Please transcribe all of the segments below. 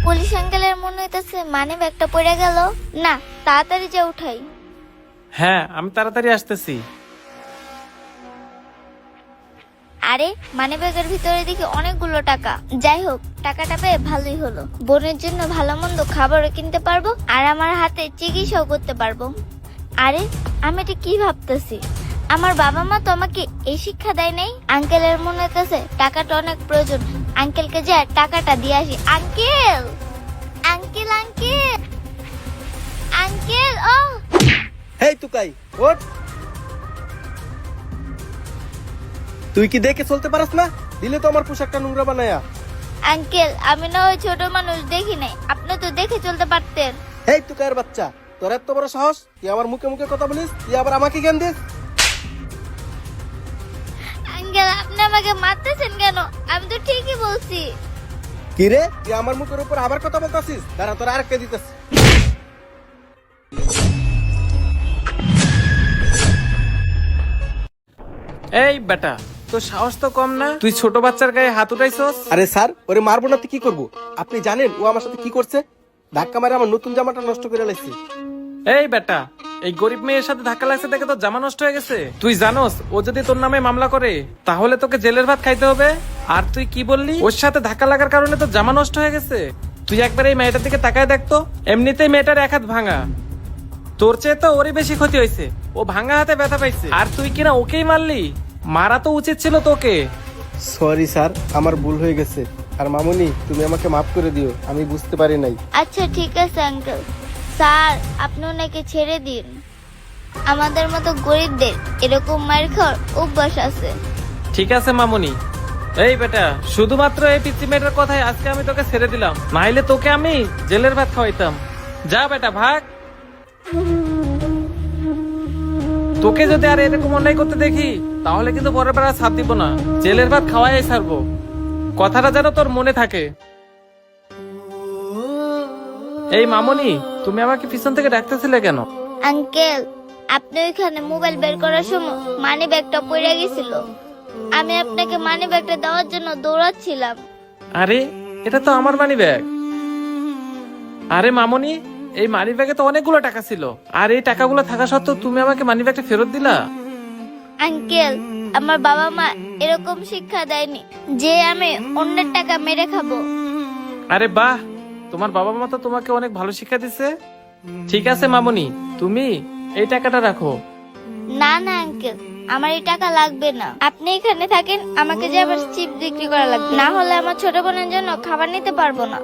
Police আঙ্কেলের মনে হইতেছে মানে ব্যাগটা পড়ে গেল। না, তাড়াতাড়ি যা উঠাই। হ্যাঁ, আমি তাড়াতাড়ি আসতেছি। আরে মানি ব্যাগের ভিতরে দেখি অনেকগুলো টাকা। যাই হোক, টাকাটা পেয়ে ভালোই হলো। বোনের জন্য ভালো মন্দ খাবারও কিনতে পারবো, আর আমার হাতে চিকিৎসাও করতে পারবো। আরে আমি এটা কি ভাবতেছি, আমার বাবা মা তো আমাকে এই শিক্ষা দেয় নাই। আঙ্কেলের মনে হইতেছে টাকাটা অনেক প্রয়োজন। আঙ্কেলকে যা টাকাটা দিয়ে আসি। আঙ্কেল, আঙ্কেল, আঙ্কেল, আঙ্কেল, ও হেই তুকাই, ওঠ। তুই কি দেখে চলতে পারস না? দিলে তো আমার পোশাকটা নোংরা বানায়া। আঙ্কেল, আমি না ওই ছোট মানুষ দেখি নাই, আপনি তো দেখে চলতে পারতেন। হেই তুকাইয়ের বাচ্চা, তোর এত বড় সাহস, তুই আমার মুখে মুখে কথা বলিস, তুই আবার আমাকে জ্ঞান দিস? আঙ্কেল, আপনি আমাকে মারতেছেন কেন? আমি তো ঠিকই বলছি। কি রে, তুই আমার মুখের উপর আবার কথা বলতাছিস? দাঁড়া, তোর আরেকটা দিতেছি। এই বেটা, তোর সাহস তো কম না, তুই ছোট বাচ্চার গায়ে হাত উঠাইছস। আরে স্যার, ওরে মারবো না তো কি করবো? আপনি জানেন ও আমার সাথে কি করছে? ধাক্কা মারে আমার নতুন জামাটা নষ্ট করে লাগছে। এই বেটা, এই গরিব মেয়ের সাথে ধাক্কা লাগছে দেখে তোর জামা নষ্ট হয়ে গেছে। তুই জানোস ও যদি তোর নামে মামলা করে তাহলে তোকে জেলের ভাত খাইতে হবে। আর তুই কি বললি ওর সাথে ধাক্কা লাগার কারণে তোর জামা নষ্ট হয়ে গেছে? তুই একবার এই মেয়েটার দিকে তাকায় দেখতো, এমনিতেই মেয়েটার এক হাত ভাঙা। তোর চেয়ে তো ওরই বেশি ক্ষতি হয়েছে, ও ভাঙা হাতে ব্যথা পাইছে, আর তুই কিনা ওকেই মারলি। মারা তো উচিত ছিল তোকে। সরি স্যার, আমার ভুল হয়ে গেছে। আর মামুনি, তুমি আমাকে মাফ করে দিও, আমি বুঝতে পারি নাই। আচ্ছা ঠিক আছে আঙ্কেল। স্যার, আপনি ওনাকে ছেড়ে দিন। আমাদের মতো গরিবদের এরকম মার খাওয়ার অভ্যাস আছে। ঠিক আছে মামুনি। এই বেটা, শুধুমাত্র এই পিচ্চি মেয়েটার কথাই আজকে আমি তোকে ছেড়ে দিলাম, নাইলে তোকে আমি জেলের ভাত খাওয়াইতাম। যা বেটা, ভাগ। তোকে যদি আর এরকম অন্যায় করতে দেখি তাহলে কিন্তু পরের বার আর ছাড় দিব না, জেলের ভাত খাওয়াই ছাড়বো। কথাটা যেন তোর মনে থাকে। এই মামুনি, তুমি আমাকে পিছন থেকে ডাকতেছিলে কেন? আঙ্কেল, আপনি ওইখানে মোবাইল বের করার সময় মানি ব্যাগটা পড়ে গেছিল। আমি আপনাকে মানি ব্যাগটা দেওয়ার জন্য দৌড়াচ্ছিলাম। আরে, এটা তো আমার মানি ব্যাগ। আরে মামুনি, এই মানি ব্যাগে তো অনেকগুলো টাকা ছিল, আর এই টাকাগুলো থাকা সত্ত্বেও তুমি আমাকে মানি ব্যাগটা ফেরত দিলা। আঙ্কেল, আমার বাবা মা এরকম শিক্ষা দেয়নি যে আমি অন্যের টাকা মেরে খাবো। আরে বাহ, তোমার বাবা মা তো তোমাকে অনেক ভালো শিক্ষা দিছে। ঠিক আছে মামুনি, তুমি এই টাকাটা রাখো। না না আঙ্কেল, আমার এই টাকা লাগবে না। আপনি এখানে থাকেন, আমাকে যে আবার চিপস বিক্রি করা লাগবে, না হলে আমার ছোট বোনের জন্য খাবার নিতে পারবো না।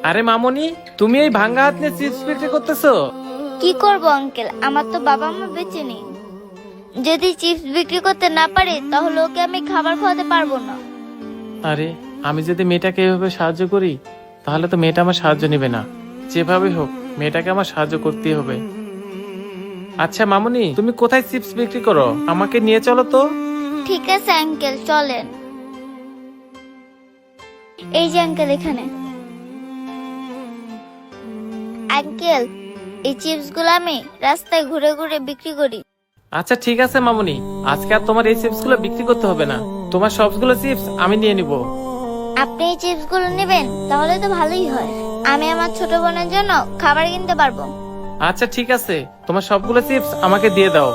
আরে মামুনি, তুমি এই ভাঙ্গা হাত নিয়ে চিপস বিক্রি করতেছো? কি করব আঙ্কেল, আমার তো বাবা মা বেঁচে নেই। যদি চিপস বিক্রি করতে না পারে তাহলে ওকে আমি খাবার খাওয়াতে পারবো না। আরে, আমি যদি মেয়েটাকে এভাবে সাহায্য করি তাহলে তো মেয়েটা আমার সাহায্য নেবে না। যেভাবে হোক মেয়েটাকে আমার সাহায্য করতেই হবে। আচ্ছা মামুনি, তুমি কোথায় চিপস বিক্রি করো? আমাকে নিয়ে চলো তো। ঠিক আছে আঙ্কেল, চলেন। এই যে আঙ্কেল, এখানে। আঙ্কেল, এই চিপস গুলো আমি রাস্তায় ঘুরে ঘুরে বিক্রি করি। আচ্ছা ঠিক আছে মামুনি, আজকে আর তোমার এই চিপস গুলো বিক্রি করতে হবে না, তোমার সবগুলো চিপস আমি নিয়ে নিব। আপনি এই চিপস গুলো নেবেন তাহলে তো ভালোই হয়, আমি আমার ছোট বোনের জন্য খাবার কিনতে পারবো। আচ্ছা ঠিক আছে, তোমার সবগুলো চিপস আমাকে দিয়ে দাও।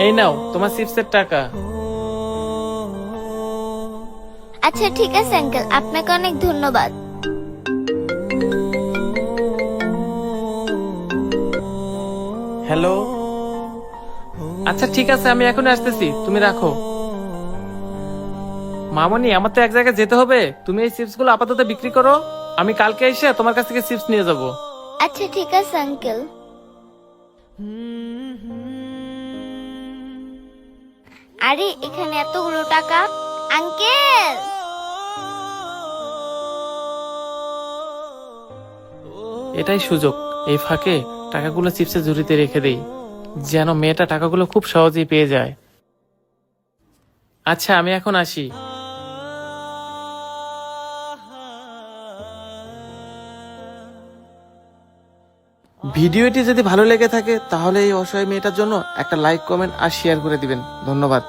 এই নাও তোমার চিপসের টাকা। আচ্ছা ঠিক আছে আঙ্কেল, আপনাকে অনেক ধন্যবাদ। হ্যালো। আচ্ছা ঠিক আছে, আমি এখন আসতেছি, তুমি রাখো। মামনি, আমার তো এক জায়গায় যেতে হবে, তুমি এই চিপস গুলো আপাতত বিক্রি করো, আমি কালকে এসে তোমার কাছ থেকে চিপস নিয়ে যাব। আচ্ছা ঠিক আছে আঙ্কেল। আরে এখানে এতগুলো টাকা। আঙ্কেল, এটাই সুযোগ, এই ফাঁকে টাকাগুলো চিপসের ঝুড়িতে রেখে দেই, যেন মেয়েটা টাকাগুলো খুব সহজেই পেয়ে যায়। আচ্ছা আমি এখন আসি। ভিডিওটি যদি ভালো লেগে থাকে তাহলে এই অসহায় মেয়েটার জন্য একটা লাইক, কমেন্ট আর শেয়ার করে দিবেন। ধন্যবাদ।